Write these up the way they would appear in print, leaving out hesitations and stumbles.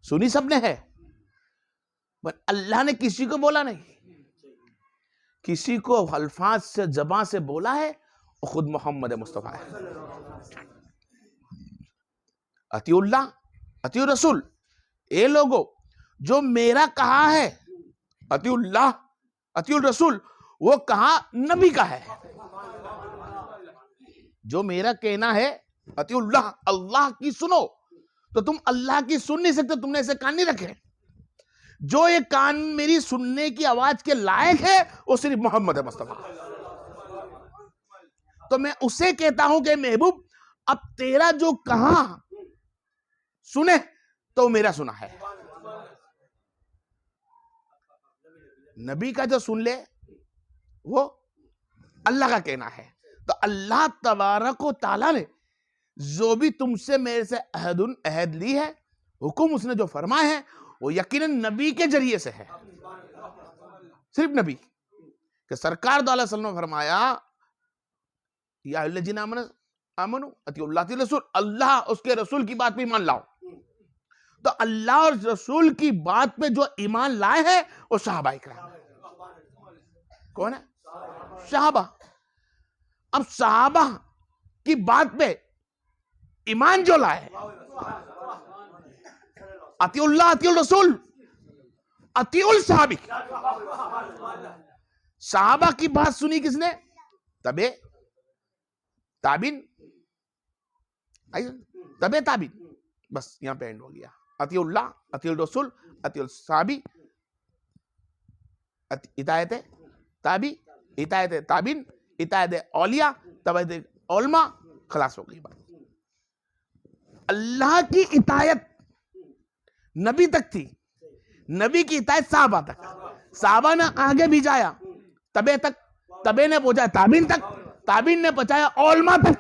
सुनी सबने है, पर अल्लाह ने किसी को बोला नहीं, किसी को अल्फाज से जबान से बोला है, और खुद मोहम्मद मुस्तफा है। अतिउल्लाह अतिउर रसूल, ए लोगो जो मेरा कहा है, अतिउल्लाह अतिउर रसूल, वो कहा नबी का है। जो मेरा कहना है अतिउल्लाह, अल्लाह की सुनो, तो तुम अल्लाह की सुन नहीं सकते, तुमने ऐसे कान नहीं रखे। जो ये कान मेरी सुनने की आवाज के लायक है वो सिर्फ मोहम्मद मुस्तफा। तो मैं उसे कहता हूं कि महबूब अब तेरा जो कहा सुने तो मेरा सुना है। नबी का जो सुन ले वो अल्लाह का कहना है। तो अल्लाह तबारक व तआला ने जो भी तुमसे मेरे से अहद ली है, हुक्म उसने जो फरमाए हैं, वो यकीनन नबी के जरिए से है। सिर्फ नबी कि सरकार दो अलैहि वसल्लम ने फरमाया, या अल्लज़ीना आमनू अतिउल्लाह अतिउर रसूल, अल्लाह उसके रसूल की बात पे ईमान लाओ। तो अल्लाह और रसूल की बात पे जो ईमान लाए हैं वो सहाबा इकराम। कौन है? सहाबा। अब सहाबा की बात पे ईमान जो लाए, अतिउल्लाह अतिउर रसूल अतिउल सहाबी। सहाबा की बात सुनी किसने? तबे ताबिन, तबे ताबिन, बस यहां पे एंड हो गया। अतिउल्लाह अतिउल रसूल अतिउल सहाबी, इतायत ताबी, इतायत ताबिन, इतायत औलिया, तबे औलमा, खलास हो गई बात। अल्लाह की इतायत नबी तक थी, नबी की इतायत साहबा तक, साहबा ने आगे भी जाया तबे तक, तबे ने पहुंचा ताबिन तक, ताबिन ने पहुंचाया औलमा तक,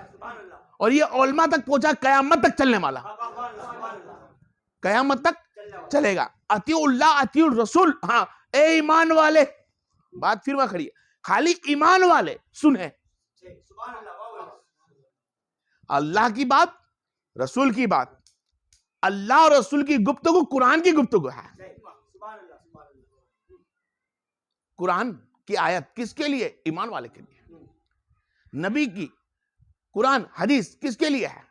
और ये औलमा तक पहुंचा कयामत तक चलने वाला, कयामत तक चलेगा। अतिउल्लाह अतिउर रसूल। हाँ, ए ईमान वाले, बात फिर वहां खड़ी है, खाली ईमान वाले सुने अल्लाह की बात, रसूल की बात। अल्लाह और रसूल की गुफ्तगू कुरान की गुफ्तगू है। कुरान की आयत किसके लिए? ईमान वाले के लिए। नबी की कुरान हदीस किसके लिए है?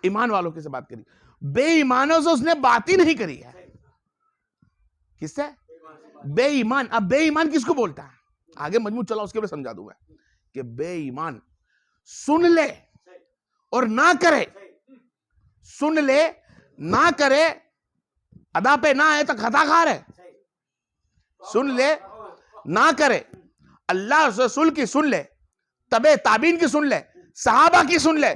ईमान वालों की से बात करी। बेईमानों से उसने बात ही नहीं करी है। किससे? बेईमान। अब बेईमान किसको बोलता है? आगे मजमू चला, उसके लिए समझा दूंगा कि बेईमान सुन ले और ना करे, सुन ले ना करे, अदा पे ना आए तो खताकार है। सुन ले ना करे, अल्लाह रसूल की सुन ले, तबे ताबीन की सुन ले, सहाबा की सुन ले,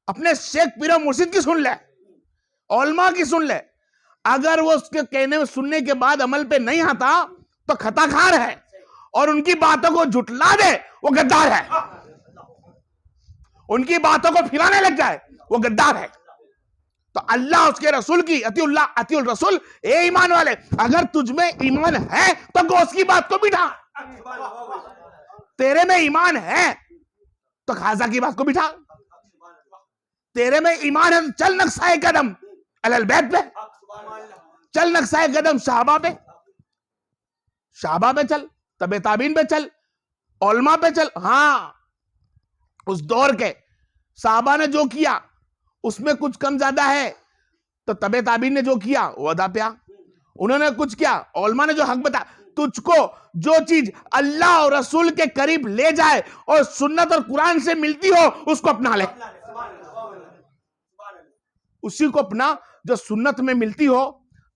अपने शेख पीर मुर्शिद की सुन ले, औलमा की सुन ले। अगर वो उसके कहने में सुनने के बाद अमल पे नहीं आता तो खताकार है, और उनकी बातों को झुटला दे वो गद्दार है। उनकी बातों को फिराने लग जाए वो गद्दार है। तो अल्लाह उसके रसूल की अतिउल्लाह अतिउल रसूल। ए ईमान वाले, अगर तुझमें ईमान है तो गौस की बात को बिठा, तेरे में ईमान है तो खाजा की बात को बिठा, तेरे में ईमान है तो चल नक्शाए कदम अहल बैत पे, चल नक्शाए कदम सहाबा पे, सहाबा पे चल, तबे ताबीन पे चल, औलमा पे चल। हाँ, उस दौर के सहाबा ने जो किया उसमें कुछ कम ज्यादा है तो तबे ताबीन ने जो किया वो अदा पे आ, उन्होंने कुछ किया, औलमा ने जो हक बता। तुझको जो चीज अल्लाह और रसूल के करीब ले जाए और सुन्नत और कुरान से मिलती हो उसको अपना ले, उसी को अपना। जो सुन्नत में मिलती हो,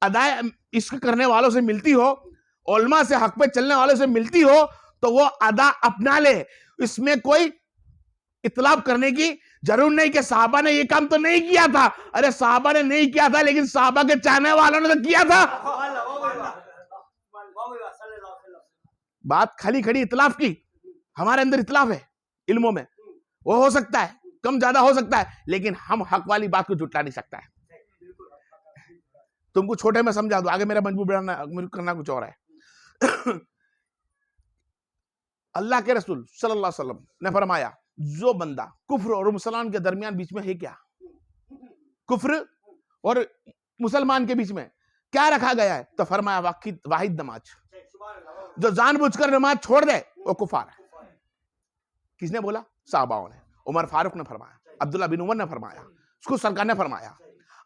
अदाए इश्क करने वालों से मिलती हो, औलमा से हक पे चलने वालों से मिलती हो, तो वो अदा अपना ले। इसमें कोई इतलाफ करने की जरूर नहीं कि साहबा ने ये काम तो नहीं किया था। अरे साहबा ने नहीं किया था, लेकिन साहबा के चाहने वालों ने तो किया था। बात खाली खड़ी इतलाफ की, हमारे अंदर इतलाफ है इल्मों में, वो हो सकता है कम ज्यादा हो सकता है, लेकिन हम हक वाली बात को जुटला नहीं सकता है। तुमको छोटे में समझा दो, आगे मेरा मजबूर करना कुछ और है। अल्लाह के रसूल सल्लल्लाहु अलैहि वसल्लम ने फरमाया, जो बंदा कुफ्र और मुसलमान के दरमियान बीच में है, क्या कुफ्र और मुसलमान के बीच में क्या रखा गया है? तो फरमाया वाहिद नमाज, जो जानबूझकर नमाज छोड़ दे वो कुफार है। किसने बोला? साहबाओं ने। उमर फारूक ने फरमाया, अब्दुल्ला बिन उमर ने फरमाया, उसको सरकार ने फरमाया।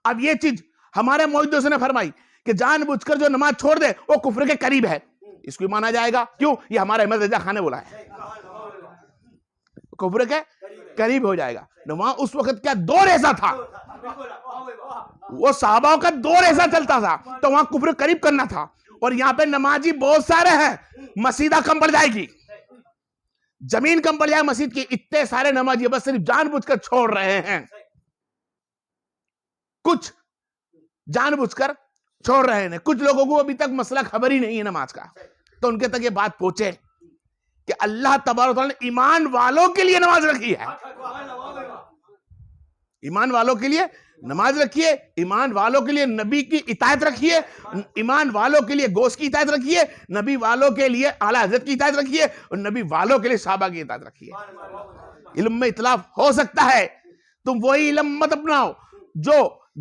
अब ये चीज हमारे मौजूद ने फरमाई कि जानबूझकर जो नमाज छोड़ दे वो कुफ्र के करीब है, इसको माना जाएगा। क्यों? ये हमारे अहमद रजा खान ने बोला है, कुफ्र के करीब हो जाएगा। वहां उस वक्त क्या दौर ऐसा था, वो साहबाओं का दौर ऐसा चलता था, तो वहां कुफ्र करीब करना था। और यहाँ पे नमाजी बहुत सारे हैं, मस्जिदा कम पड़ जाएगी, जमीन कम पड़ जाएगी मस्जिद की। इतने सारे नमाजी बस सिर्फ जानबूझकर छोड़ रहे हैं, कुछ जानबूझकर छोड़ रहे हैं। कुछ लोगों को अभी तक मसला खबर ही नहीं है नमाज का, तो उनके तक ये बात पहुंचे कि अल्लाह तबारक ने ईमान वालों के लिए नमाज रखी है, ईमान वालों के लिए नमाज रखिए, ईमान वालों के लिए नबी की इतायत रखिए, ईमान वालों के लिए गोश्त की इतायत रखिए, नबी वालों के लिए आला हज़रत की इतायत रखिए, और नबी वालों के लिए सहाबा की इतायत रखिए। इल्म में इख्तिलाफ हो सकता है, तुम वही इल्म मत अपनाओ जो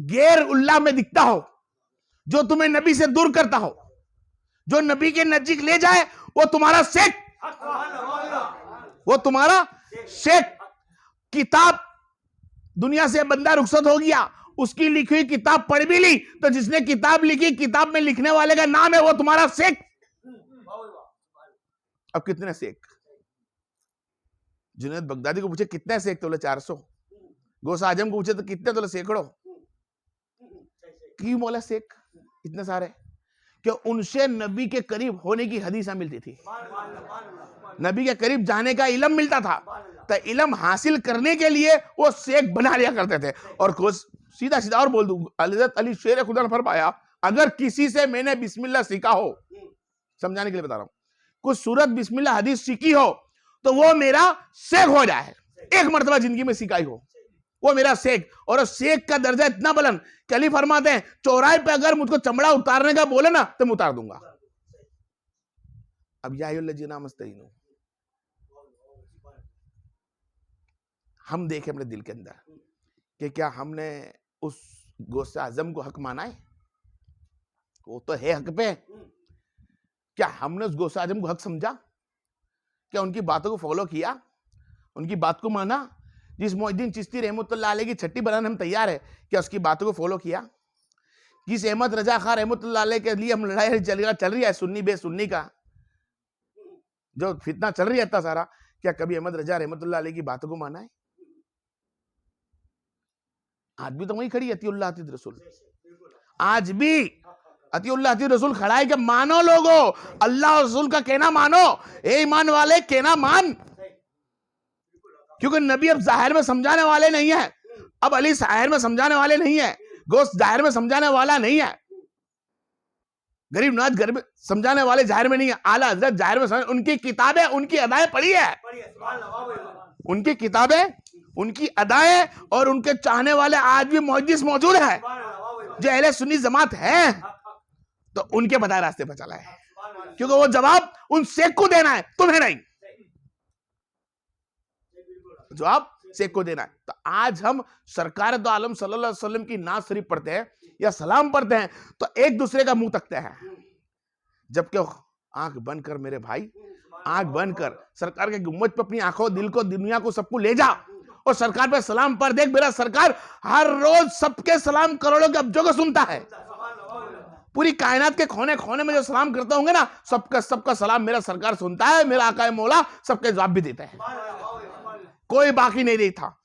गैर उल्लाह में दिखता हो, जो तुम्हें नबी से दूर करता हो। जो नबी के नजदीक ले जाए वो तुम्हारा शेख, वो तुम्हारा शेख। किताब दुनिया से बंदा रुखसत हो गया, उसकी लिखी हुई किताब पढ़ भी ली, तो जिसने किताब लिखी, किताब में लिखने वाले का नाम है, वो तुम्हारा शेख। अब कितने शेख? जुनैद बगदादी को पूछे कितने शेख, तो बोले 400। गौस आजम को पूछे तो कितने, तो बोले सैकड़ों। क्यों बोला शेख इतने सारे? कि उनसे नबी के करीब होने की हदीसें मिलती थी, नबी के करीब जाने का इल्म मिलता था, तो इल्म हासिल करने के लिए वो शेख बना लिया करते थे। और सीधा सीधा और बोल दूं, हज़रत अली शेर खुदा ने फरमाया, अगर किसी से मैंने बिस्मिल्लाह सीखा हो, समझाने के लिए बता रहा हूं, कुछ सूरत बिस्मिल्लाह हदीस सीखी हो, तो वो मेरा शेख हो जाए। एक मर्तबा जिंदगी में सिखाई हो, वो मेरा शेख। और शेख का दर्जा इतना बुलंद कि अली फरमाते हैं, चौराहे पे अगर मुझको चमड़ा उतारने का बोले ना, तो मैं उतार दूंगा। अब यायुल्लजीना मस्तईनु, हम देखें अपने दिल के अंदर कि क्या हमने उस गौसे आजम को हक माना है? वो तो है हक पे। क्या हमने उस गौसे आजम को हक समझा? क्या उनकी बातों को फॉलो किया, उनकी बात को माना? जिस मोहिद्दीन चिश्ती रहमतुल्लाह अलैह की छट्टी बनाने हम तैयार है, क्या उसकी बातों को फॉलो किया? जिस अहमद रजा खान रहमतुल्लाह अलैह के लिए हम लड़ाई चल रही है, सुन्नी बे सुन्नी का जो फितना चल रही है इतना सारा, क्या कभी अहमद रजा रहमतुल्लाह अलैह की बातों को माना है? आज भी तो वही खड़ी अतीउल्लाह अतीद रसूल, आज भी अतीउल्लाह अतीद रसूल खड़ा है कि मानो लोगो, अल्लाह रसूल का कहना मानो, ए ईमान वाले कहना मान। क्योंकि नबी अब जाहिर में समझाने वाले नहीं है, अब अली जाहिर में समझाने वाले नहीं है, गोश्त जाहिर में समझाने वाला नहीं है, गरीब नवाज घर में समझाने वाले जाहिर में नहीं है, आला हज़रत जाहिर में उनकी किताबें, उनकी अदाएं पढ़ी है, उनकी किताबें, उनकी अदाएं, और उनके चाहने वाले आज भी मौजूद है, जो अहले सुन्नी जमात है, तो उनके बताए रास्ते पर चला है। क्योंकि वो जवाब उन शेख को देना है, तुम्हें नहीं, जवाब शेख को देना है। तो आज हम सरकार दो आलम सल्लल्लाहु अलैहि वसल्लम की नात शरीफ पढ़ते हैं या सलाम पढ़ते हैं, तो एक दूसरे का मुंह तकते हैं, जबकि आंख बंद कर मेरे भाई, आंख बंद कर, सरकार के गुम्बद पे अपनी आंखों, दिल को, दुनिया को, सबको ले जा और सरकार पे सलाम पर देख। मेरा सरकार हर रोज सबके सलाम करोड़ों के अब्जों को सुनता है। पूरी कायनात के कोने कोने में जो सलाम करते होंगे ना, सबका सलाम मेरा सरकार सुनता है। मेरा आका मौला सबके जवाब भी देता है, कोई बाकी नहीं रही था।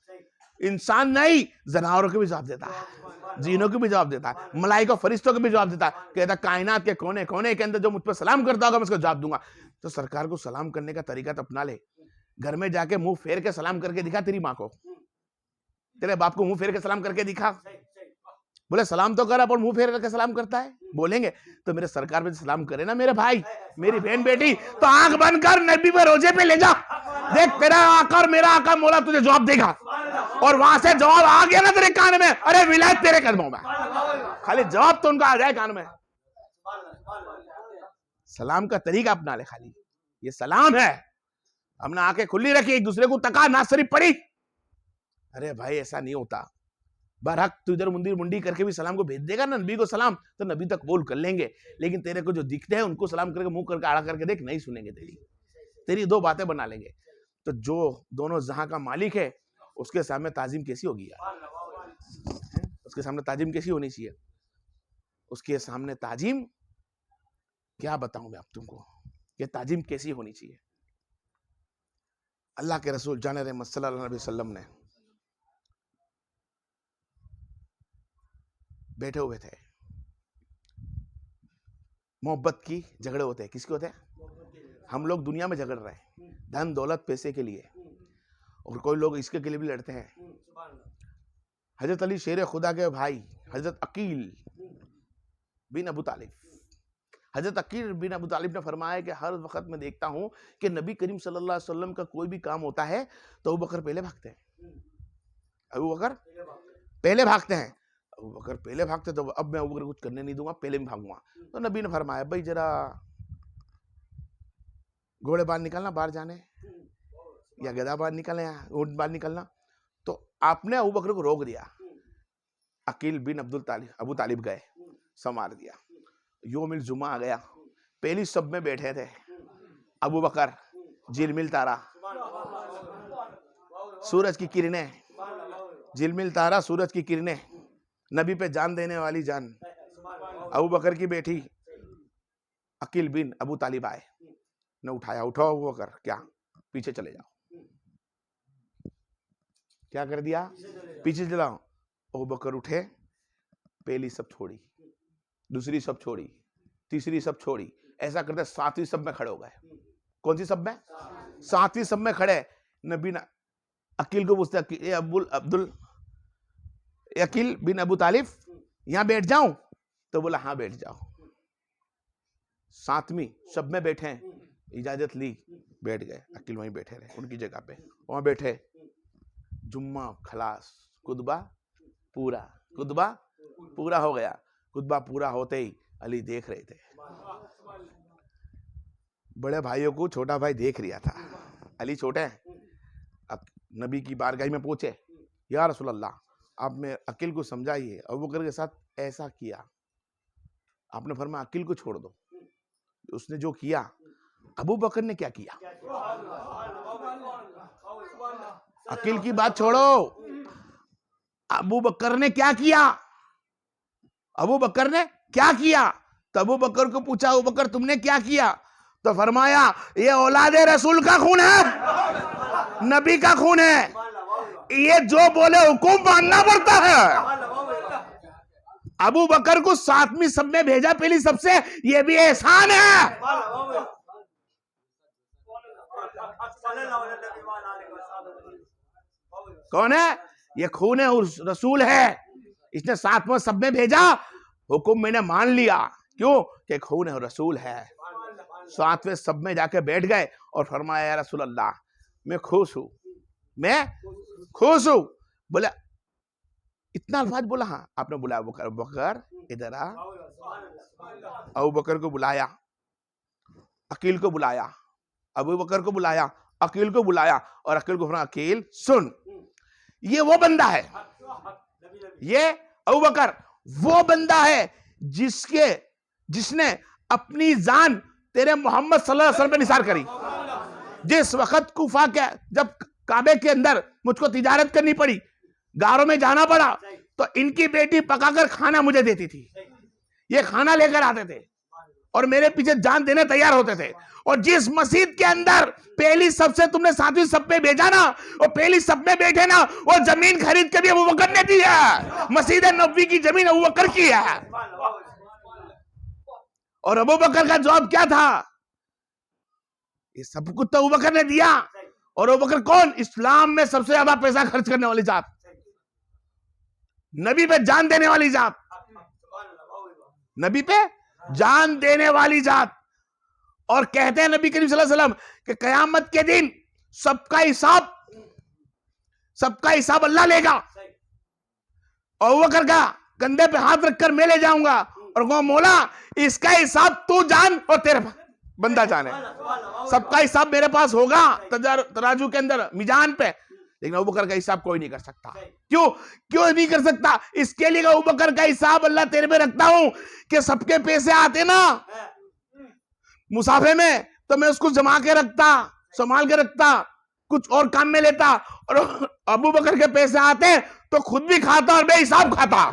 इंसान नहीं, जनावरों को भी जवाब देता है, जीनों को भी जवाब देता है, मलाइका फरिश्तों को भी जवाब देता है। कहता कायनात के कोने कोने के अंदर जो मुझ पर सलाम करता होगा मैं उसको जवाब दूंगा। तो सरकार को सलाम करने का तरीका तो अपना ले, घर में जाके मुंह फेर के सलाम करके दिखा तेरी माँ को, तेरे बाप को मुंह फेर के सलाम करके दिखा। बोले सलाम तो कर, अपन मुंह फेर के सलाम करता है, बोलेंगे तो मेरे सरकार पे सलाम करे ना मेरे भाई, मेरी बहन बेटी, तो आंख बंद कर, नबी पे रोजे पे ले जा, देख तेरा आका और मेरा आका मौला तुझे जवाब देगा। और वहां से जवाब आ गया ना तेरे कान में, अरे विलायत तेरे कदमों में, खाली जवाब तो उनका आ जाए कान में। सलाम का तरीका अपना ले, खाली ये सलाम है, हमने आंखें खुली रखी, एक दूसरे को तका, ना शरीफ पड़ी। अरे भाई ऐसा नहीं होता, बरहक तू इधर मुंडी मुंडी करके भी सलाम को भेज देगा ना नबी को सलाम, तो नबी तक बोल कर लेंगे, लेकिन तेरे को जो दिखते हैं उनको सलाम करके मुंह करके आड़ा करके देख, नहीं सुनेंगे तेरी दो बातें बना लेंगे। तो जो दोनों जहां का मालिक है उसके सामने ताजीम कैसी होगी यार, उसके सामने ताजीम कैसी होनी चाहिए, उसके सामने ताजीम क्या बताऊं मैं आप तुमको, ये ताजीम कैसी होनी चाहिए। अल्लाह के रसूल जान रहमत सल्लल्लाहु अलैहि वसल्लम ने बैठे हुए थे, मोहब्बत की झगड़े होते हैं, किसके होते हैं, हम लोग दुनिया में झगड़ रहे हैं धन दौलत पैसे के लिए, और कोई लोग इसके लिए भी लड़ते हैं। हजरत अली शेर खुदा के भाई हजरत अकील बिन अबू तालिब, हजरत अकील बिन अबू तालिब ने फरमाया कि हर वक्त मैं देखता हूं कि नबी करीम सल्लल्लाहु अलैहि वसल्लम का कोई भी काम होता है तो अबू बकर पहले भागते हैं, अबू बकर पहले भागते हैं, अबू बकर पहले भागते, तो अब मैं अबू बकर कुछ करने नहीं दूंगा, पहले भी भागूंगा। तो नबी ने फरमाया भाई जरा घोड़े बाहर निकालना, बाहर जाने, या गधा बाहर निकलना, या ऊंट बाहर निकलना। तो आपने अबू बकर को रोक दिया, अकील बिन अबू तालिब गए, संवार दिया। योमिल जुमा आ गया, पहली सब में बैठे थे अबू बकर, झिलमिल तारा, सूरज की किरणें, झिलमिल तारा सूरज की किरणें, नबी पे जान देने वाली जान, अबू बकर की बेटी अकील बिन अबू तालिब आए, ने उठाया, उठो अबू बकर, क्या पीछे चले जाओ, क्या कर दिया, पीछे चले जाओ। अबू बकर उठे, पहली सब छोड़ी, दूसरी सब छोड़ी, तीसरी सब छोड़ी, ऐसा करते सातवीं सब में खड़े हो गए। कौन सी सब में, सातवीं सब में खड़े। नबी ना अकील को पूछते, अकील बिन अबू तालिब यहां बैठ जाऊं, तो बोला हाँ बैठ जाओ। सातवीं सब में बैठे, इजाजत ली, बैठ गए, अकील वहीं बैठे रहे उनकी जगह पे, वहां बैठे। जुम्मा खलास, खुतबा पूरा हो गया। खुतबा पूरा होते ही अली देख रहे थे, बड़े भाइयों को छोटा भाई देख रहा था, अली छोटे हैं। अब नबी की बारगाह में पूछे, या रसूल अल्लाह आप में अकील को समझाइए, अबू बकर के साथ ऐसा किया। आपने फरमाया अकील को छोड़ दो, उसने जो किया। अबू बकर ने क्या किया, अकील की बात छोड़ो, अबू बकर ने क्या किया, अबू बकर ने क्या किया। तो अबू बकर को पूछा, अबू बकर तुमने क्या किया, तो फरमाया ये औलादे रसूल का खून है, नबी का खून है, ये जो बोले हुकुम मानना पड़ता है। अबू बकर को सातवीं सब में भेजा पहली सबसे, ये भी एहसान है। कौन है, ये खून है, रसूल है, इसने सातवां सब में भेजा, हुकुम मैंने मान लिया, क्यों कि खून है, रसूल है। सातवें सब में जाके बैठ गए और फरमाया या रसूल अल्लाह मैं खुश हूं, मैं खुश हूं। बोला इतना अल्फाज बोला, हाँ आपने बुलाया अबू बकर इधर आ। अबू बकर को बुलाया, अकील को बुलाया, अबू बकर को बुलाया, अकील को बुलाया, और अकील को फरमाया अकील सुन, ये वो बंदा है, ये अबू बकर वो बंदा है जिसने अपनी जान तेरे मोहम्मद सल्लल्लाहु अलैहि वसल्लम पे निसार करी। जिस वक्त कुफा के जब काबे के अंदर मुझको तिजारत करनी पड़ी, गारों में जाना पड़ा, तो इनकी बेटी पकाकर खाना मुझे देती थी, ये खाना लेकर आते थे और मेरे पीछे जान देने तैयार होते थे। और जिस मस्जिद के अंदर पहली सब से तुमने सातवीं सब पे भेजा ना, और पहली सब में बैठे ना, वो जमीन खरीद के भी अबू बकर ने दी है, मस्जिद नबवी की जमीन अबू बकर की है। और अबू बकर का जवाब क्या था, ये सब कुछ तो अबू बकर ने दिया। और अबू बकर कौन, इस्लाम में सबसे ज्यादा पैसा खर्च करने वाली जात, नबी पे जान देने वाली जात, नबी पे जान देने वाली जात। और कहते हैं नबी करीम सल्लल्लाहु अलैहि वसल्लम कि कयामत के दिन सबका हिसाब अल्लाह लेगा। और अबू बकर का कंधे पे हाथ रखकर मैं ले जाऊंगा और कहूंगा मौला इसका हिसाब तू जान और तेरे बंदा जाने, सबका हिसाब मेरे पास होगा तराजू के अंदर, मिजान पे लेकिन अबू बकर का हिसाब कोई नहीं कर सकता। क्यों क्यों नहीं कर सकता? इसके लिए अबू बकर का हिसाब अल्लाह तेरे में रखता हूं कि सबके पैसे आते ना मुसाफे में, तो मैं उसको जमा के रखता, संभाल के रखता, कुछ और काम में लेता, और अबू बकर के पैसे आते तो खुद भी खाता और बेहिसाब खाता।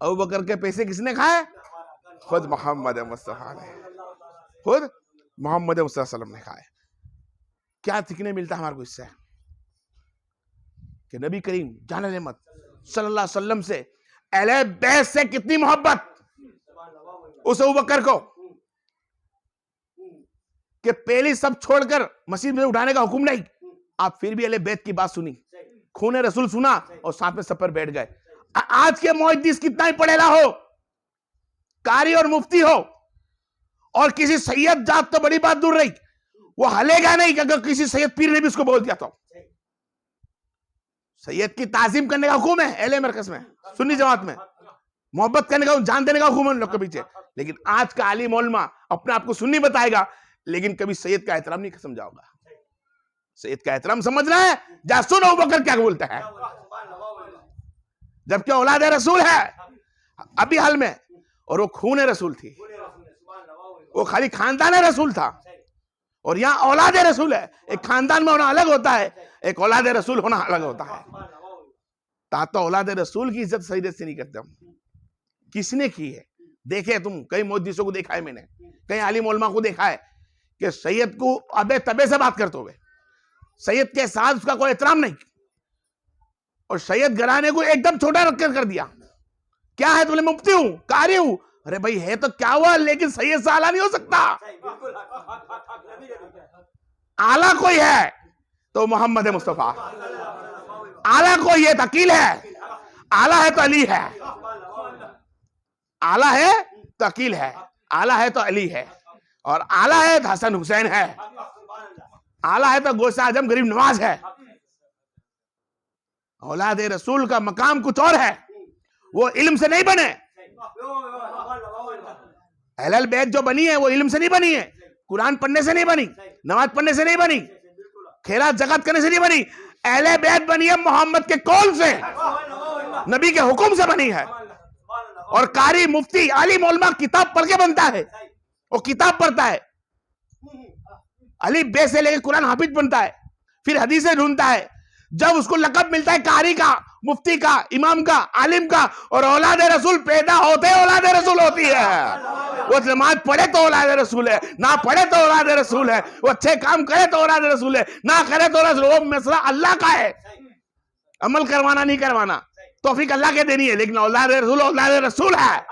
अबू बकर के पैसे किसने खाए? खुद मोहम्मद मुस्तफा ने, खुद मोहम्मद मुस्तफा सल्लम ने खाए। क्या सीखने मिलता है हमारे को इससे? कि नबी करीम जान रहमत सल्लल्लाहु अलैहि वसल्लम से, अहले बैत से कितनी मोहब्बत उस अबू बकर को, कि पहले सब छोड़कर मस्जिद में उठाने का हुक्म नहीं, आप फिर भी अहले बैत की बात सुनी, खून रसूल सुना और साथ में सब पर बैठ गए। आज के मुहद्दिस कितना ही पढ़ेला हो, कारी और मुफ्ती हो, और किसी सैयद जात तो बड़ी बात दूर रही, वो हलेगा नहीं कि अगर किसी सैयद पीर ने भी उसको बोल दिया तो। सैयद की ताजीम करने का हुक्म है अहले मरकज में, सुन्नी जमात में, मोहब्बत करने का, जान देने का हुक्म है उन लोग के पीछे। लेकिन आज का आलिम उलमा अपने आप को सुन्नी बताएगा, लेकिन कभी सैयद का एहतराम नहीं समझाओगा। सैयद का एहतराम समझना है, जा सुनो अबू बकर क्या बोलता है, जबकि औलाद रसूल है अभी हाल में, और वो खून रसूल थी, वो खाली खानदान रसूल था, और यहाँ औलाद रसूल है। एक खानदान में होना अलग होता है, एक औलाद रसूल होना अलग होता है। तो औलाद रसूल की इज्जत सही से नहीं करते हम। किसने की है? देखे तुम, कई मुहद्दिसों को देखा है मैंने, कई आलिम उलमा को देखा है कि सैयद को अबे तबे से बात करते हुए, सैयद के साथ उसका कोई एहतराम नहीं, और सैयद घराने को एकदम छोटा रखकर कर दिया। क्या है? तुमने मुफ्ती हूं, कारी हूं, अरे भाई है तो क्या हुआ, लेकिन सैयद से आला नहीं हो सकता। आला कोई है तो मोहम्मद मुस्तफा, आला कोई है तो अकील है, आला है तो अली है, आला है तो अकील है, आला है तो अली है, और आला है तो हसन हुसैन है, आला है तो गौसे आजम गरीब नवाज है। औलाद रसूल का मकाम कुछ और है, वो इल्म से नहीं बने। अहले बैत जो बनी है वो इल्म से नहीं बनी है, कुरान पढ़ने से नहीं बनी, नमाज पढ़ने से नहीं बनी, खैरात ज़कात करने से नहीं बनी। अहले बैत बनी है मोहम्मद के कौल से, नबी के हुक्म से बनी है। और कारी मुफ्ती आलिम उलमा किताब पढ़ के बनता है, वो किताब पढ़ता है, अली बे से लेकर कुरान हाफिज बनता है, फिर हदीसें ढूंढता है। जब उसको लक़ब मिलता है कारी का, मुफ्ती का, इमाम का, आलिम का, और औलाद रसूल पैदा होते औलाद रसूल होती है। वो नमाज पढ़े तो औलाद रसूल है, ना पढ़े तो औलाद रसूल है, वो अच्छे काम करे तो औलाद रसूल है, ना करे तो औलाद रसूल। वो मसला अल्लाह का है, अमल करवाना नहीं करवाना तौफीक अल्लाह के देनी है, लेकिन औलाद रसूल है।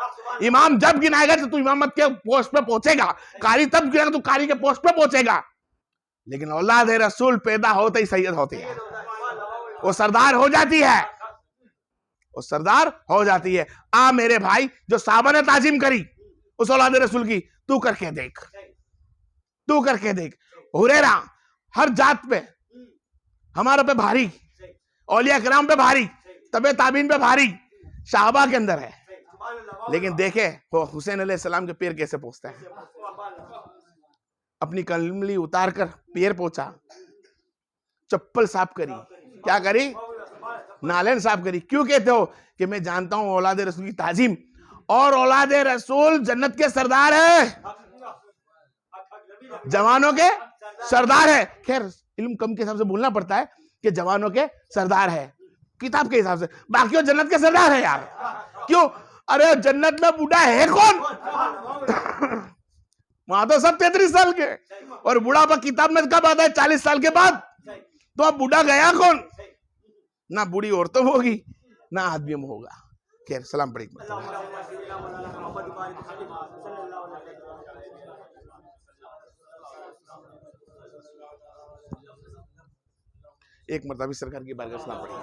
इमाम जब गिनाएगा तो तू इमामत के पोस्ट पे पहुंचेगा, कारी तब गिनाएगा तो कारी के पोस्ट पे पहुंचेगा। लेकिन औलाद रसूल पैदा होते ही सैयद होती है, वो सरदार हो जाती है, वो सरदार हो जाती है। आ मेरे भाई, जो साहबा ने ताजीम करी उस औलाद रसूल की, तू करके देख, तू करके देख। हुरैरा हर जात पे, हमारे पे भारी, औलिया किराम पे भारी, तबे ताबीन पे भारी, साहबा के अंदर है। लेकिन देखे वो हुसैन अलैहिस्सलाम के पैर कैसे पहुंचता है, अपनी कलमली उतार कर पैर पहुंचा, चप्पल साफ करी, क्या करी? नालेन साफ करी। क्यों कहते हो? कि मैं जानता हूं औलाद रसूल की ताजीम, और औलाद रसूल जन्नत के सरदार है, जवानों के सरदार है। खैर इल्म कम के हिसाब से बोलना पड़ता है कि जवानों के सरदार है, किताब के हिसाब से, बाकी वो जन्नत के सरदार है यार। क्यों? अरे जन्नत में बूढ़ा है कौन? वहां तो सब 33 साल के, और बूढ़ा किताब में कब आता है? 40 साल के बाद। तो अब बूढ़ा गया कौन? ना बूढ़ी औरतों होगी ना आदमियों में होगा। खैर सलाम पढ़ी। एक मरतबा सरकार की बारगाह सलाम पढ़ी।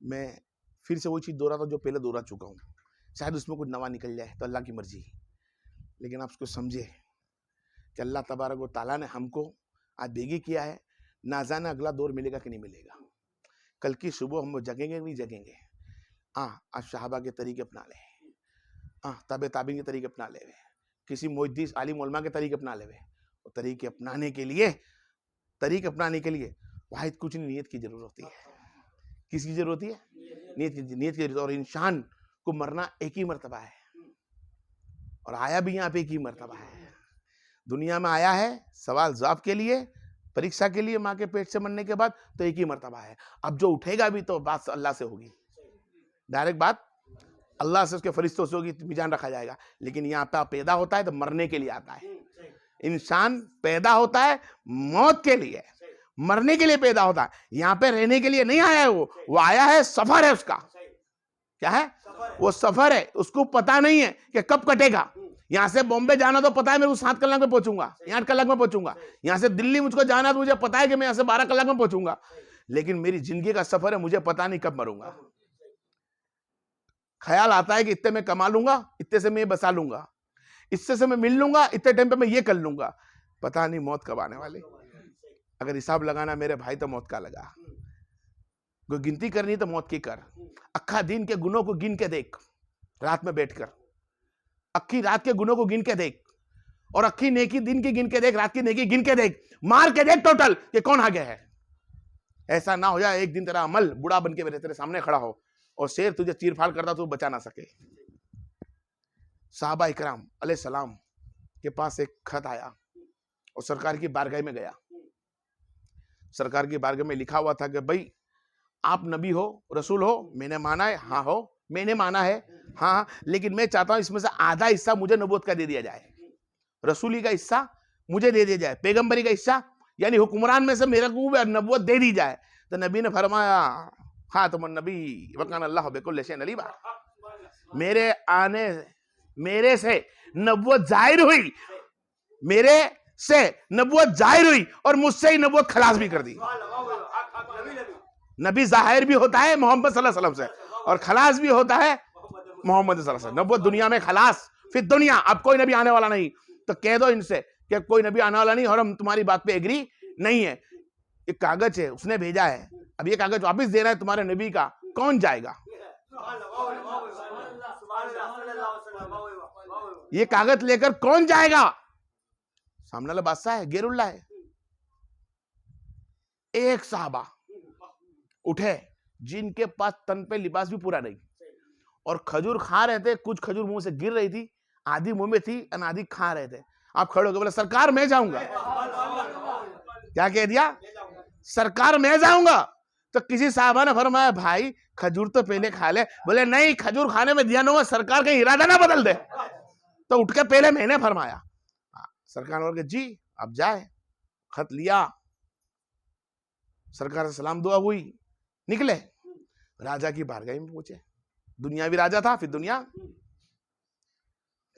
मैं फिर से वो चीज दोहराता जो पहले दोहरा चुका हूँ, शायद उसमें कुछ नवा निकल जाए तो अल्लाह की मर्जी। लेकिन आप उसको समझे कि अल्लाह तबारक व तआला ने हमको आज बेगी किया है, ना जाने अगला दौर मिलेगा कि नहीं मिलेगा। कल की सुबह हम जगेंगे नहीं जगेंगे। आज शहाबा के तरीके अपना ले, ताबे ताबीन के तरीके अपना ले, किसी मुहद्दिस आलिम उलमा के तरीके अपना ले। और तरीके अपनाने के लिए वाहिद कुछ नहीं, नियत की जरूरत होती है। किसकी जरूरत होती है? नियत की जरूरत। और इंसान को मरना एक ही मर्तबा है, और आया भी यहाँ पे एक ही मर्तबा है। दुनिया में आया है सवाल जवाब के लिए, परीक्षा के लिए, माँ के पेट से मरने के बाद तो एक ही मर्तबा है। अब जो उठेगा भी तो बात अल्लाह से होगी, डायरेक्ट बात अल्लाह से, उसके फरिश्तों से होगी, मिजान रखा जाएगा। लेकिन यहाँ पे पैदा होता है तो मरने के लिए आता है। इंसान पैदा होता है मौत के लिए, मरने के लिए पैदा होता है। यहाँ पे रहने के लिए नहीं आया है, वो आया है, सफर है उसका। क्या है? वो सफर है, उसको पता नहीं है कि कब कटेगा। यहाँ से बॉम्बे जाना तो पता है मेरे को 7 कलाक में पहुंचूंगा, 8 कलाक में पहुंचूंगा। यहाँ से दिल्ली मुझको जाना तो मुझे पता है कि मैं यहाँ से 12 कलाक में पहुंचूंगा। लेकिन मेरी जिंदगी का सफर है, मुझे पता नहीं कब मरूंगा। ख्याल आता है कि इतने में कमा लूंगा, इतने से मैं बसा लूंगा, इससे से मैं मिल लूंगा, इतने टाइम पे मैं ये कर लूंगा। पता नहीं मौत कब आने वाली। अगर हिसाब लगाना मेरे भाई तो मौत का लगा, कोई गिनती करनी तो मौत की कर। अक्खा दिन के गुनों को गिन के देख, रात में बैठकर अक्खी रात के गुनों को गिन के देख, और अक्खी नेकी दिन की गिन के देख, रात की नेकी गिन के देख, मार के देख टोटल कि कौन आगे है। ऐसा ना हो जाए एक दिन तेरा अमल बूढ़ा बन के तेरे सामने खड़ा हो और शेर तुझे चीर फाड़ करता तो बचा ना सके। साहबा इकराम अलैहिस्सलाम के पास एक खत आया और सरकार की बारगाह में गया। सरकार की बारगाह में लिखा हुआ था कि भाई आप नबी हो, रसूल हो, मैंने माना है, हाँ हो, मैंने माना है, हाँ, लेकिन मैं चाहता हूं इसमें से आधा हिस्सा मुझे नबूवत का दे दिया जाए, रसूली का हिस्सा मुझे दे दिया जाए, पैगंबरी का हिस्सा यानी हुक्मरान में से मेरे को नबूवत दे दी जाए। तो नबी ने फरमाया, खातमुन नबी वकान अल्लाह बिकुल्लि शैइन अलीमा। मेरे से नबूवत जाहिर हुई, मेरे से नबूवत जाहिर हुई और मुझसे ही नबूवत खलास भी कर दी। नबी जाहिर भी होता है मोहम्मद सल्लल्लाहु अलैहि वसल्लम से, और खलास भी होता है मोहम्मद सल्लल्लाहु अलैहि वसल्लम। नबूवत दुनिया में खलास, फिर दुनिया, अब कोई नबी आने वाला नहीं। तो कह दो इनसे कि कोई नबी आने वाला नहीं और हम तुम्हारी बात पे एग्री नहीं है। एक कागज है उसने भेजा है, अब ये कागज वापस देना है तुम्हारे नबी का, कौन जाएगा? ये कागज लेकर कौन जाएगा? सामने वाला बादशाह है, गेरुल्ला है। एक साहबा उठे जिनके पास तन पे लिबास भी पूरा नहीं, और खजूर खा रहे थे, कुछ खजूर मुंह से गिर रही थी, आधी मुंह में थी और आधी खा रहे थे। आप खड़े हो गए, बोले सरकार मैं जाऊंगा। क्या कह दिया? सरकार मैं जाऊंगा। तो किसी साहबा ने फरमाया भाई खजूर तो पहले खा ले। बोले नहीं, खजूर खाने में दिया होगा, सरकार का इरादा ना बदल दे। तो उठ के पहले मैंने फरमाया। सरकार बोल के जी अब जाए, खत लिया, सरकार से सलाम दुआ हुई, निकले, राजा की बारगाह में पहुंचे। दुनियावी राजा था, फिर दुनिया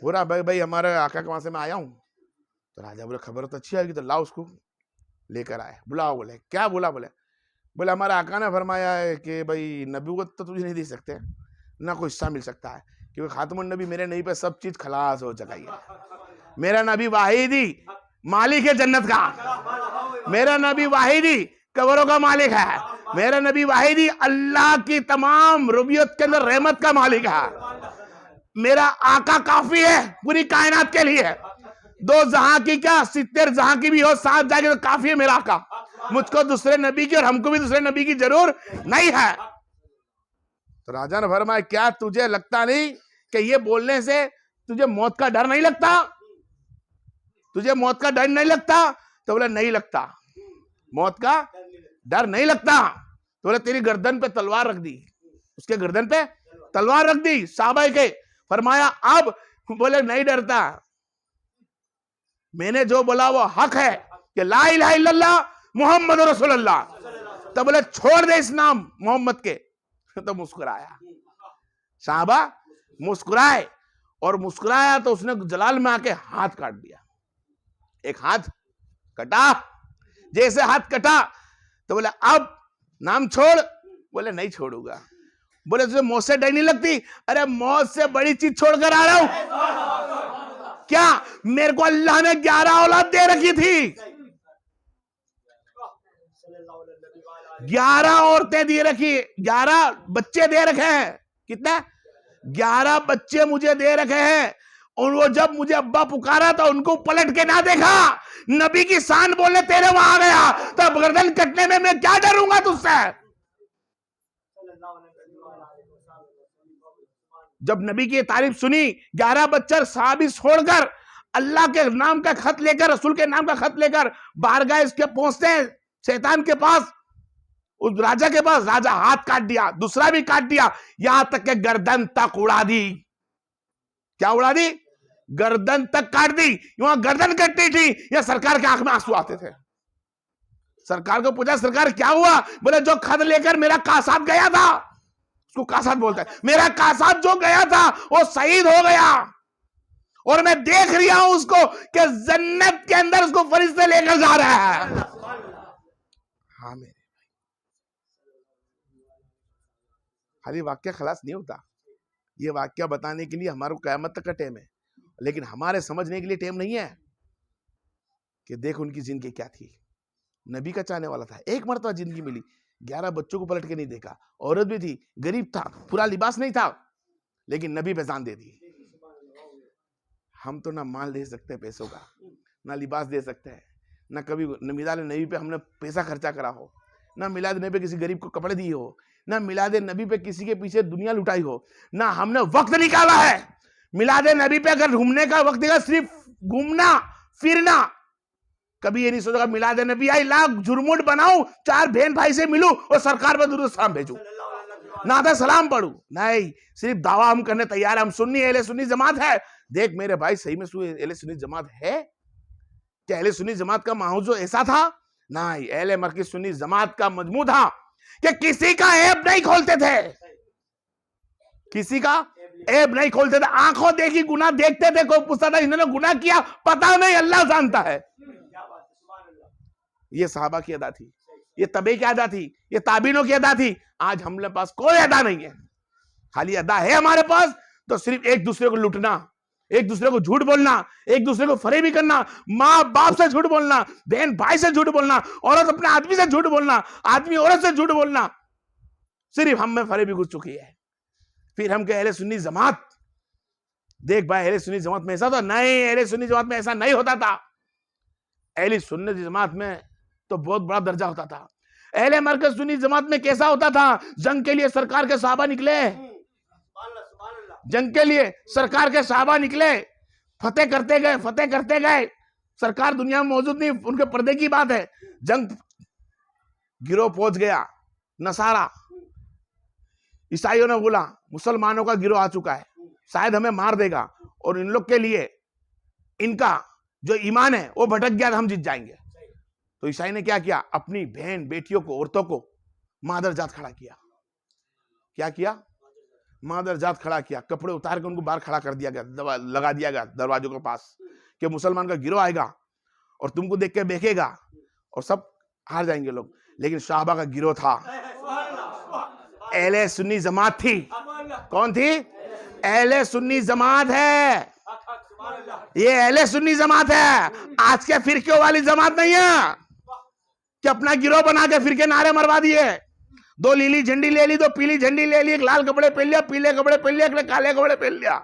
बोला भाई हमारे आका के वहां से मैं आया हूं। तो राजा बोले खबर तो अच्छी आएगी, तो लाओ उसको लेकर आए। बुलाओ। बोले क्या बोला? बोले हमारे आका ने फरमाया है कि भाई नबूवत तो तुझे नहीं दे सकते, ना कोई हिस्सा मिल सकता है, क्योंकि खातमुन नबी मेरे नबी पे सब चीज खलास हो चुकी है। मेरा नबी वाहिदी मालिक है जन्नत का, मेरा नबी वाहिदी कब्रों का मालिक है, मेरा नबी वाहिदी अल्लाह की तमाम रुबियत के अंदर रहमत का मालिक है। मेरा आका काफी है पूरी कायनात के लिए, 2 जहां की क्या 70 जहां की भी हो, 7 जाके तो काफी है मेरा आका। मुझको दूसरे नबी की और हमको भी दूसरे नबी की जरूर नहीं है। तो राजा ने फरमाया क्या तुझे लगता नहीं कि ये बोलने से तुझे मौत का डर नहीं लगता? तुझे मौत का डर नहीं लगता? तो बोले नहीं लगता, मौत का डर नहीं लगता। तो बोले तेरी गर्दन पे तलवार रख दी, उसके गर्दन पे तलवार रख दी साहबा के। फरमाया अब? बोले नहीं डरता, मैंने जो बोला वो हक है कि ला इलाहा इल्लल्लाह मुहम्मद रसूलुल्लाह। तो बोले छोड़ दे इस नाम मोहम्मद के। तो मुस्कुराया, साहबा मुस्कुराए, और मुस्कुराया तो उसने जलाल में आके हाथ काट दिया। एक हाथ कटा, जैसे हाथ कटा तो बोले अब नाम छोड़। बोले नहीं छोड़ूंगा। बोले तुझे मौत से डर नहीं लगती? अरे मौत से बड़ी चीज छोड़कर आ रहा हूं। क्या? मेरे को अल्लाह ने 11 औलाद दे रखी थी, 11 औरतें दे रखी, 11 बच्चे दे रखे हैं। कितने? 11 बच्चे मुझे दे रखे हैं। और वो जब मुझे अब्बा पुकारा तो उनको पलट के ना देखा। नबी की शान बोलने तेरे वहां आ गया तो गर्दन कटने में मैं क्या डरूंगा तुझसे? जब नबी की तारीफ सुनी, 11 बच्चे साहबी छोड़कर अल्लाह के नाम का खत लेकर, रसूल के नाम का खत लेकर बारगाह इसके पहुंचते हैं शैतान के पास, उस राजा के पास। राजा हाथ काट दिया, दूसरा भी काट दिया, यहां तक के गर्दन तक उड़ा दी। क्या उड़ा दी? गर्दन तक काट दी। वहां गर्दन कटती थी या सरकार के आंख में आंसू आते थे। सरकार को पूछा, सरकार क्या हुआ? बोले जो खत लेकर मेरा कासाब गया था, उसको कासाब बोलता है, मेरा कासाब जो गया था वो शहीद हो गया और मैं देख रहा हूं उसको कि जन्नत के अंदर उसको फरिश्ते लेकर जा रहा है। हाँ मेरे खाली वाक्य खलास नहीं होता, ये वाक्य बताने के लिए हमारे क़यामत तक का टाइम है, लेकिन हमारे समझने के लिए टाइम नहीं है कि देख उनकी जिंदगी क्या थी। नबी का चाहने वाला था, एक मरतबा जिंदगी मिली, 11 बच्चों को पलट के नहीं देखा, औरत भी थी, गरीब था, पूरा लिबास नहीं था, लेकिन नबी पे जान दे दी। हम तो ना माल दे सकते पैसों का, ना लिबास दे सकते हैं, ना कभी मिलाद नबी पे हमने पैसा खर्चा करा हो, ना मिलाद नबी पे किसी गरीब को कपड़े दिए हो, ना मिलाद नबी पे किसी के पीछे दुनिया लुटाई हो, ना हमने वक्त निकाला है। मिलाद नबी पे अगर घूमने का वक्त देगा, सिर्फ घूमना फिरना, कभी ये नहीं सोचेगा मिलाद नबी आई लाख झुरमुट बनाऊं, 4 बहन भाई से मिलूं और सरकार पर दुरूद सलाम भेजूं, नाता सलाम पढ़ू। नहीं, सिर्फ दावा हम करने तैयार है, हम सुन्नी अहले सुन्नी जमात है। देख मेरे भाई, सही में अहले सुन्नी जमात है क्या? अहले सुन्नी जमात का माहौल जो ऐसा था? नहीं, अहले मरकज़ सुन्नी जमात का मजमू था कि किसी का ऐब नहीं खोलते थे, किसी का ऐब नहीं खोलते थे। आंखों देखी गुनाह देखते थे, कोई पूछता था इन्होंने गुनाह किया, पता नहीं, अल्लाह जानता है। ये सहाबा की अदा थी, ये तबे की अदा थी, ये ताबीनों की अदा थी। आज हमारे पास कोई अदा नहीं है, खाली अदा है हमारे पास तो सिर्फ एक दूसरे को लूटना, एक दूसरे को झूठ बोलना, एक दूसरे को फरेबी करना, माँ बाप से झूठ बोलना, बहन भाई से झूठ बोलना, औरत अपने आदमी से झूठ बोलना, आदमी औरत से झूठ बोलना, सिर्फ हम में फरेबी घुस चुकी है। फिर हम कहे अहले सुन्नी जमात, देख भाई अहले सुन्नी जमात में ऐसा था नहीं, अहले सुन्नी जमात में ऐसा नहीं होता था। अहले सुन्नी जमात में तो बहुत बड़ा दर्जा होता था। अहले मरकज़ सुन्नी जमात में कैसा होता था? जंग के लिए सरकार के सहाबा निकले, जंग के लिए सरकार के सहाबा निकले, फतेह करते गए, फतेह करते गए। सरकार दुनिया में मौजूद नहीं, उनके पर्दे की बात है। जंग गिरोह पहुंच गया, नसारा ईसाइयों ने बोला मुसलमानों का गिरोह आ चुका है, शायद हमें मार देगा और इन लोग के लिए इनका जो ईमान है वो भटक गया, हम जीत जाएंगे। तो ईसाई ने क्या किया? अपनी बहन बेटियों को, औरतों को मादर जात खड़ा किया। क्या किया? मादर जात खड़ा किया, कपड़े उतार के उनको बाहर खड़ा कर दिया गया, लगा दिया गया दरवाजों के पास कि मुसलमान का गिरोह आएगा और तुमको देख के देखेगा और सब हार जाएंगे लोग। लेकिन सहाबा का गिरोह था, अहले सुन्नी जमात थी। कौन थी? अहले सुन्नी जमात है, ये अहले सुन्नी जमात है। आज के फिरके वाली जमात नहीं है कि अपना गिरोह बना के फिरके नारे मरवा दिए। 2 नीली झंडी ले ली, 2 पीली झंडी ले ली, एक लाल कपड़े पहन लिया, पीले कपड़े पहन लिया, एक ने काले कपड़े पहन लिया,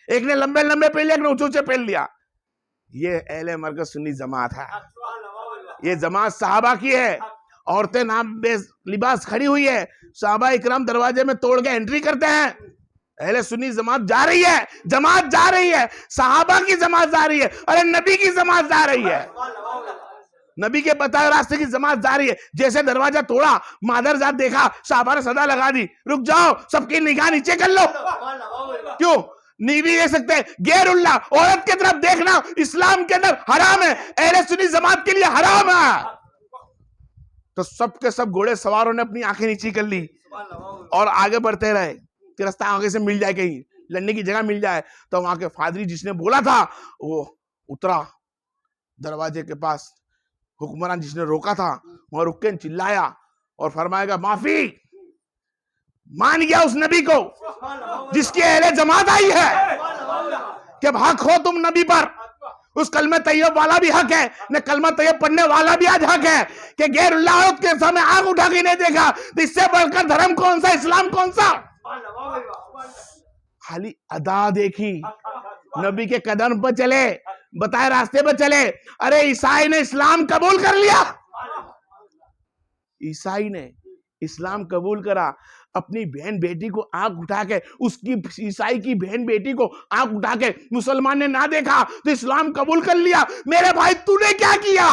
एक ने लंबे लंबे पहन लिया, एक ने ऊंचे ऊंचे पहन लिया। ये अहले मरकज़ सुन्नी जमात है। ये जमात सहाबा की है। औरतें नाम लिबास खड़ी हुई है, सहाबा इकराम दरवाजे में तोड़ के एंट्री करते हैं। अहले सुन्नी जमात जा रही है, जमात जा रही है, सहाबा की जमात जा रही है, अरे नबी की जमात जा रही है, नबी के बताए रास्ते की जमात जा रही है। जैसे दरवाजा तोड़ा, मादर जात देखा, सहाबा ने सदा लगा दी, रुक जाओ, सबकी निगाह नीचे कर लो। क्यों? नहीं भी देख सकते, गैरुल्लाह औरत की तरफ देखना इस्लाम के अंदर हराम है, अहले सुन्नी जमात के लिए हराम है। तो सब के सब घोड़े सवारों ने अपनी आंखें नीची कर ली और आगे बढ़ते रहे कि रास्ता आगे से मिल जाए, कहीं लड़ने की जगह मिल जाए। तो वहां के फादरी जिसने बोला था वो उतरा दरवाजे के पास, हुक्मरान जिसने रोका था वहां रुक के चिल्लाया और फरमाएगा माफी, मान गया उस नबी को जिसकी अहले जमात आई है कि हक हो तुम नबी पर। उस कलमा तैयब वाला भी हक है, न कलमा तैयब पढ़ने वाला भी आज हक है कि गैरुल्लाह के सामने आंख उठा के नहीं देखा। तो इससे बढ़कर धर्म कौन सा, इस्लाम कौन सा? खाली अदा देखी, नबी के कदम पर चले, बताए रास्ते पर चले। अरे ईसाई ने इस्लाम कबूल कर लिया, ईसाई ने इस्लाम कबूल करा, अपनी बहन बेटी को आंख उठा के, उसकी ईसाई की बहन बेटी को आंख उठा के मुसलमान ने ना देखा तो इस्लाम कबूल कर लिया। मेरे भाई तूने क्या किया?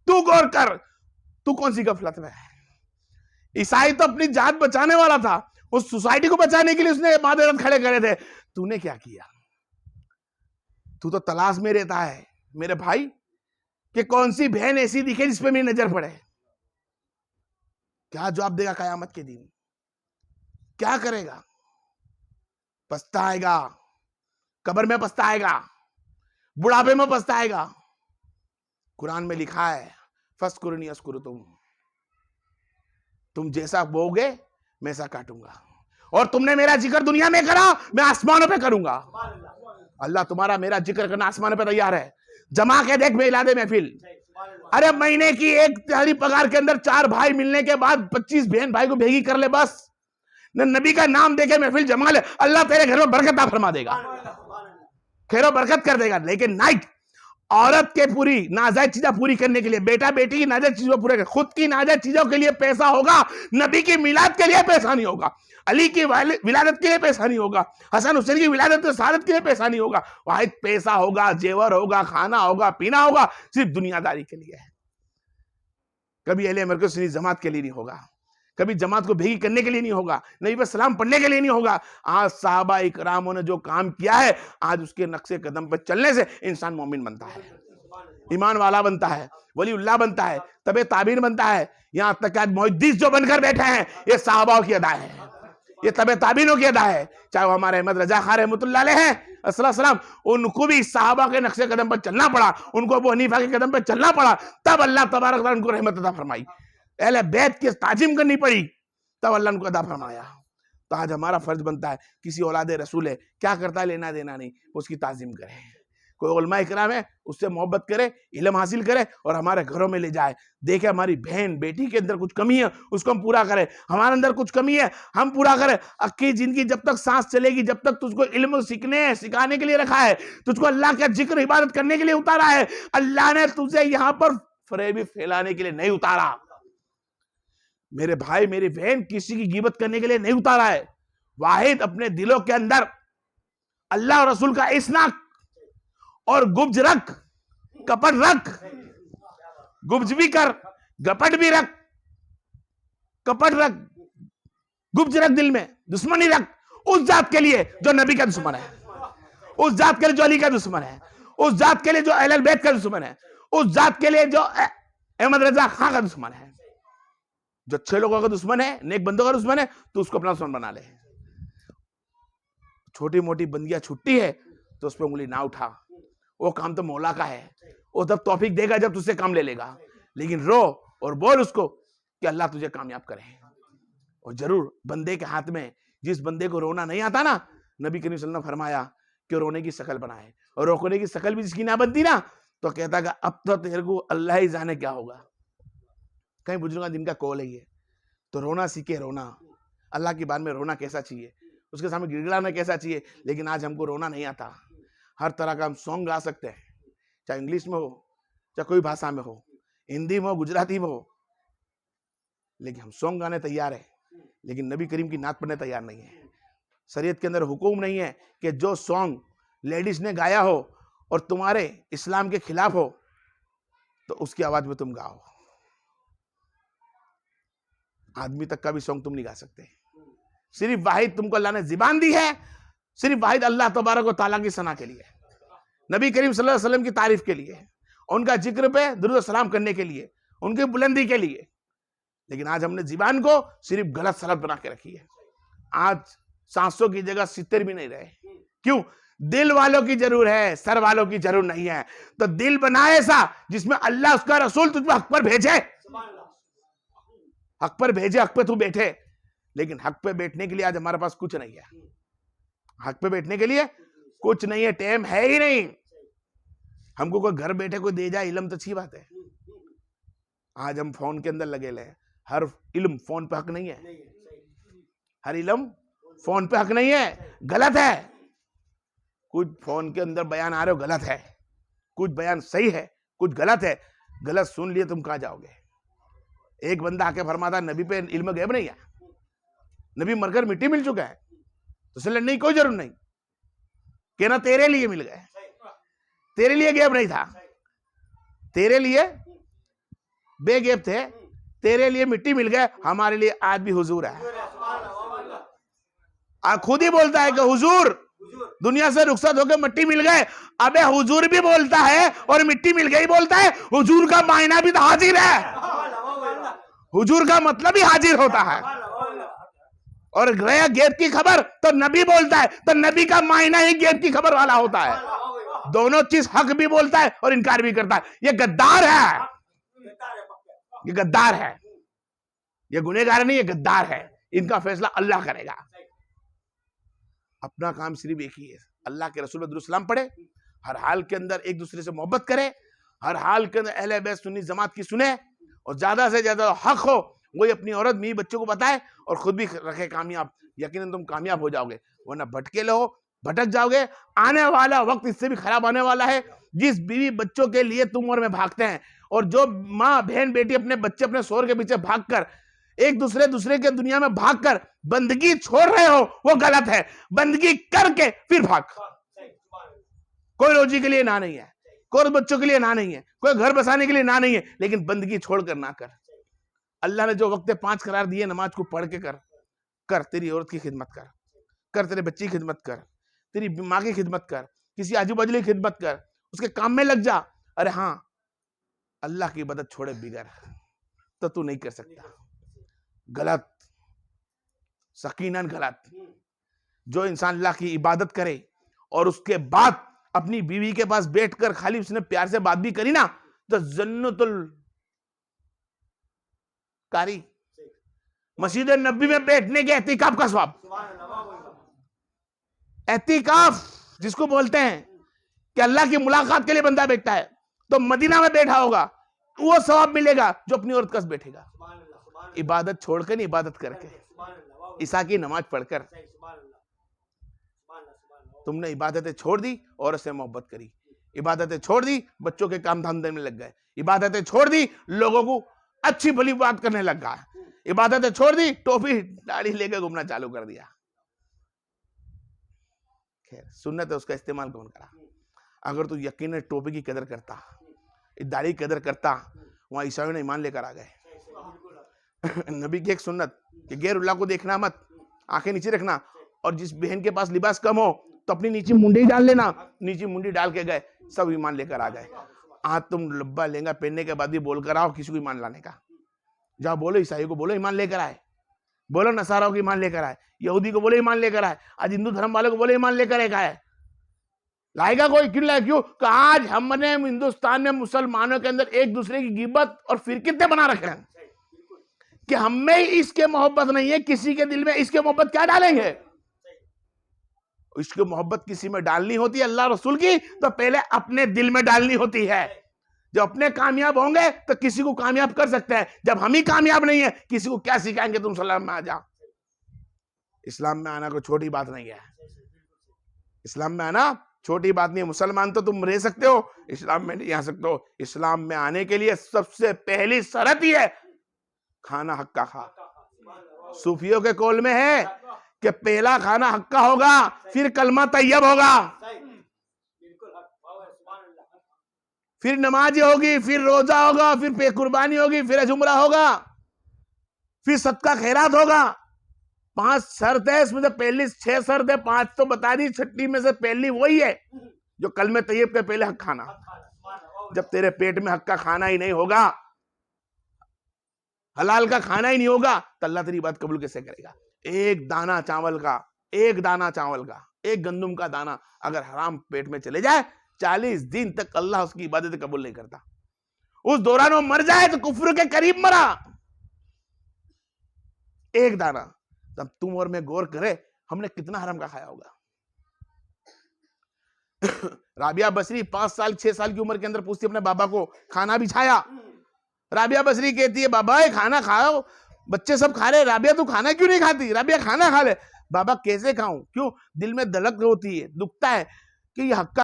तू गौर कर, तू कौन सी गफलत में है? ईसाई तो अपनी जात बचाने वाला था, उस सोसाइटी को बचाने के लिए उसने मादरत खड़े करे थे। तूने क्या किया? तू तो तलाश में रहता है मेरे भाई कि कौन सी बहन ऐसी दिखे जिस पे मेरी नजर पड़े। क्या जवाब देगा कयामत के दिन? क्या करेगा? पछताएगा, कब्र में पछताएगा, बुढ़ापे में पछताएगा। कुरान में लिखा है फस्कुरनी अस्कुरुकुम, तुम जैसा बोगे मैं ऐसा काटूंगा, और तुमने मेरा जिक्र दुनिया में करा, मैं आसमानों पे करूंगा। अल्लाह तुम्हारा मेरा जिक्र करना आसमानों पे तैयार है। जमा के देख मिलादे महफिल। अरे महीने की 1 पगार के अंदर 4 भाई मिलने के बाद 25 बहन भाई को भेगी कर ले, बस न नबी का नाम देके महफिल जमा ले, अल्लाह तेरे घर में बरकत फरमा देगा, खैर बरकत कर देगा। लेकिन नाइट औरत के पूरी नाजायज चीजें पूरी करने के लिए, बेटा बेटी की नाजायज चीजों पूरे कर, खुद की नाजायज चीजों के लिए पैसा होगा, नबी की मिलाद के लिए पैसा नहीं होगा, अली की विलादत के लिए पैसा नहीं होगा, हसन हुसैन की विलादत सादत के लिए पैसा नहीं होगा। वाहिद पैसा होगा, जेवर होगा, खाना होगा, पीना होगा, सिर्फ दुनियादारी के लिए है। कभी अहले मरकज़ जमात के लिए नहीं होगा, कभी जमात को भेगी करने के लिए नहीं होगा, नबी पर सलाम पढ़ने के लिए नहीं होगा। आज साहबा इकरामों ने जो काम किया है, आज उसके नक्शे कदम पर चलने से इंसान मोमिन बनता है, ईमान वाला बनता है, वलीउल्लाह बनता है, तबे ताबीन बनता है। यहां तक कि आज मुहद्दिस जो बनकर बैठे हैं, ये साहबाओं की अदा है, ये तबे ताबीनों की अदा है। चाहे वो हमारे अहमद रजा खान रहमतुल्लाह अलैह हैं अस्सलाम, उनको भी साहबा के नक्शे कदम पर चलना पड़ा, उनको अबू हनीफा के कदम पर चलना पड़ा, तब अल्लाह तबारक व तआला उनको रहमत अता फरमाई। अहले बैत की ताजीम करनी पड़ी, तब अल्लाह उनको अदा फरमाया। तो आज हमारा फर्ज बनता है, किसी औलाद रसूल है, क्या करता है लेना देना नहीं, उसकी ताजीम करें। कोई उलमा इकराम है, उससे मोहब्बत करे, इल्म हासिल करे और हमारे घरों में ले जाए। देखे हमारी बहन बेटी के अंदर कुछ कमी है, उसको हम पूरा करें, हमारे अंदर कुछ कमी है हम पूरा करें। अक्की जिंदगी जब तक सांस चलेगी, जब तक तुझको इल्म सीखने सिखाने के लिए रखा है, तुझको अल्लाह का जिक्र इबादत करने के लिए उतारा है, अल्लाह ने तुझे यहाँ पर फरेबी फैलाने के लिए नहीं उतारा। मेरे भाई मेरी बहन, किसी की गिबत करने के लिए नहीं उतारा है। वाहिद अपने दिलों के अंदर अल्लाह और रसूल का इस्नाक और गुब्ज रख, कपट रख, गुब्ज भी कर, गपट भी रख, कपट रख, गुब्ज रख, दिल में दुश्मनी रख उस जात के लिए जो नबी का दुश्मन है, उस जात के लिए जो अली का दुश्मन है, उस जात के लिए जो अहले बैत का दुश्मन है, उस जात के लिए जो अहमद रजा खान का दुश्मन है। जो अच्छे लोगों का दुश्मन है, नेक बंदों का दुश्मन है, तो उसको अपना दुश्मन बना ले। छोटी मोटी बंदियां छुट्टी है तो उस पर उंगली ना उठा, वो काम तो मौला का है, वो तब तौफीक देगा जब तुझसे काम ले लेगा। लेकिन रो और बोल उसको कि अल्लाह तुझे कामयाब करे। और जरूर बंदे के हाथ में, जिस बंदे को रोना नहीं आता ना, नबी करीम सल्लल्लाहु अलैहि वसल्लम ने फरमाया कि रोने की शक्ल बनाए, और रोकने की शक्ल भी जिसकी ना बनती ना, तो कहता कि अब तो तेरे को अल्लाह ही जाने क्या होगा। कई बुजुर्गों जिनका कॉल है ये, तो रोना सीखे, रोना अल्लाह की बात में रोना कैसा चाहिए, उसके सामने गिड़गिड़ाना कैसा चाहिए। लेकिन आज हमको रोना नहीं आता। हर तरह का हम सॉन्ग गा सकते हैं, चाहे इंग्लिश में हो, चाहे कोई भाषा में हो, हिंदी में हो, गुजराती में हो, लेकिन हम सॉन्ग गाने तैयार है, लेकिन नबी करीम की नात पढ़ने तैयार नहीं है। शरीयत के अंदर हुक्म नहीं है कि जो सॉन्ग लेडीज ने गाया हो और तुम्हारे इस्लाम के खिलाफ हो तो उसकी आवाज में तुम गाओ। आदमी तक का भी सॉन्ग तुम नहीं गा सकते। सिर्फ वाहिद तुमको अल्लाह ने ज़बान दी है, सिर्फ वाहिद अल्लाह तबारक व तआला की सना के लिए, नबी करीम सल्लल्लाहु अलैहि वसल्लम की तारीफ के लिए, उनका जिक्र पे दुरूद सलाम करने के लिए, उनकी बुलंदी के लिए। लेकिन आज हमने ज़बान को सिर्फ गलत सलत बना के रखी है। आज सांसों की जगह सितर भी नहीं रहे। क्यों? दिल वालों की जरूर है, सर वालों की जरूर नहीं है। तो दिल बनाए ऐसा जिसमें अल्लाह उसका रसूल तुझ पर हक पर भेजे, हक पर भेजे, हक पे तू बैठे। लेकिन हक पे बैठने के लिए आज हमारे पास कुछ नहीं है। हक पे बैठने के लिए कुछ नहीं है, टाइम है ही नहीं। हमको कोई घर बैठे कोई दे जाए इल्म तो अच्छी बात है। आज हम फोन के अंदर लगे ले, हर इल्म फोन पे हक नहीं है। हर इल्म फोन पे हक नहीं है, गलत है। कुछ फोन के अंदर बयान आ रहे हो गलत है, कुछ बयान सही है, कुछ गलत है। गलत सुन लिए तुम कहां जाओगे? एक बंदा आके फरमाता नबी पे इल्म गैब नहीं है, नबी मरकर मिट्टी मिल चुका है, तो उससे लड़ने की कोई जरूरत नहीं। कहना तेरे लिए मिल गए, तेरे लिए गैब नहीं था, तेरे लिए बेगैब थे, तेरे लिए मिट्टी मिल गए, हमारे लिए आज भी हुजूर है। खुद ही बोलता है कि हुजूर दुनिया से रुखसत होकर मिट्टी मिल गए। अबे हुजूर भी बोलता है और मिट्टी मिल गई बोलता है, हुजूर का मायना भी तो हाजिर है, हुजूर का मतलब ही हाजिर होता है। और गया गैब की खबर तो नबी बोलता है, तो नबी का मायना ही गैब की खबर वाला होता है। दोनों चीज हक भी बोलता है और इनकार भी करता है। ये गद्दार है, ये गद्दार है, ये गुनहगार नहीं, ये गद्दार है। इनका फैसला अल्लाह करेगा। अपना काम सिर्फ एक ही है, अल्लाह के रसूल दुरूद सलाम पढ़े, हर हाल के अंदर एक दूसरे से मोहब्बत करे, हर हाल के अंदर अहले बैत सुन्नी जमात की सुने, और ज्यादा से ज्यादा हक हो वही अपनी औरत बीवी बच्चों को बताए और खुद भी रखे कामयाब। यकीनन तुम कामयाब हो जाओगे, वरना भटके रहो, भटक जाओगे। आने वाला वक्त इससे भी खराब आने वाला है। जिस बीवी बच्चों के लिए तुम और मैं भागते हैं, और जो माँ बहन बेटी अपने बच्चे अपने शोहर के पीछे भागकर एक दूसरे के दुनिया में भागकर बंदगी छोड़ रहे हो, वो गलत है। बंदगी करके फिर भाग। कोई रोजी के लिए ना नहीं है, कोई बच्चों के लिए ना नहीं है, कोई घर बसाने के लिए ना नहीं है, लेकिन बंदगी छोड़कर ना कर। अल्लाह ने जो वक्त 5 करार दिए, नमाज को पढ़ के कर तेरी औरत की खिदमत कर तेरे बच्ची की खिदमत कर, तेरी माँ की खिदमत कर, किसी आजू बाजू की खिदमत कर, उसके काम में लग जा। अरे हाँ, अल्लाह की इबादत छोड़े बिगर तो तू नहीं कर सकता। गलत, यकीनन गलत। जो इंसान अल्लाह की इबादत करे और उसके बाद अपनी बीवी के पास बैठकर खाली उसने प्यार से बात भी करी ना, तो जन्नतुल कारी, मस्जिद नबी में बैठने के एहतिकाफ का सवाब। एहतिकाफ जिसको बोलते हैं कि अल्लाह की मुलाकात के लिए बंदा बैठता है, तो मदीना में बैठा होगा, वो सवाब मिलेगा जो अपनी औरत कस बैठेगा। इबादत छोड़कर नहीं, इबादत करके, ईसा की नमाज पढ़कर। तुमने इबादतें छोड़ दी, औरत से मोहब्बत करी, इबादतें छोड़ दी, बच्चों के काम धंधे में लग गए, इबादतें छोड़ दी, लोगों को अच्छी भली बात करने लग गया, इबादतें छोड़ दी, टोपी दाढ़ी लेकर घूमना चालू कर दिया। खैर, सुन्नत है, उसका इस्तेमाल कौन करा? अगर तू यकीन टोपी की कदर करता, दाढ़ी की कदर करता, वहां ईसाइयों ने ईमान लेकर आ गए। नबी की एक सुन्नत कि गैरुल्लाह को देखना मत, आंखें नीचे रखना, और जिस बहन के पास लिबास कम हो तो अपनी नीचे मुंडी डाल लेना। नीचे मुंडी डाल के गए, सब ईमान लेकर आ गए। आज तुम लब्बा लहंगा पहनने के बाद भी बोल कर आओ किसी को ईमान लाने का, जाओ बोलो ईसाई को बोलो ईमान लेकर आए, बोलो नसारा को ईमान लेकर आए, यहूदी को बोलो ईमान लेकर आए, आज हिंदू धर्म वाले को बोलो ईमान लेकर आए। लाएगा कोई? क्यों लाए? क्यों? कि आज हमने हिंदुस्तान में मुसलमानों के अंदर एक दूसरे की गिबत और फिरकिते बना रखे हैं कि हमें इसके मोहब्बत नहीं है, किसी के दिल में इसके मोहब्बत क्या डालेंगे? इसकी मोहब्बत किसी में डालनी होती है अल्लाह रसूल की, तो पहले अपने दिल में डालनी होती है। जब अपने कामयाब होंगे तो किसी को कामयाब कर सकते हैं। जब हम ही कामयाब नहीं है, किसी को क्या सिखाएंगे तुम इस्लाम में आ जाओ? इस्लाम में आना कोई छोटी बात नहीं है, इस्लाम में आना छोटी बात नहीं है। मुसलमान तो तुम रह सकते हो, इस्लाम में नहीं आ सकते हो। इस्लाम में आने के लिए सबसे पहली शर्त ही है खाना हक का खा। सूफियों के कौल में है कि पहला खाना हक का होगा, फिर कलमा तैयब होगा, फिर नमाज होगी, फिर रोजा होगा, फिर कुर्बानी होगी, फिर अजुमरा होगा, फिर सदका खैरात होगा। 5 शर्त है, इसमें से पहली 6 शर्त है, 5 तो बता दी, 6ठी में से पहली वही है जो कलमे तैयब के पहले हक खाना। जब तेरे पेट में हक का खाना ही नहीं होगा, हलाल का खाना ही नहीं होगा, तो अल्लाह तेरी बात कबूल कैसे करेगा? एक दाना चावल का, एक गंदुम का दाना अगर हराम पेट में चले जाए, 40 दिन तक अल्लाह उसकी इबादत कबूल नहीं करता। उस दौरान वो मर जाए तो कुफ्र के करीब मरा। एक दाना। तब तुम और मैं गौर करें, हमने कितना हराम का खाया होगा। राबिया बसरी 5 साल 6 साल की उम्र के अंदर पूछती अपने बाबा को, खाना बिछाया। राबिया बसरी कहती है, बाबा ये खाना खाओ, बच्चे सब खा रहे, राबिया तू खाना क्यों नहीं खाती? राबिया खाना खा ले। बाबा कैसे खाऊं? क्यों? दिल में धड़क होती है, दुखता है कि ये हक का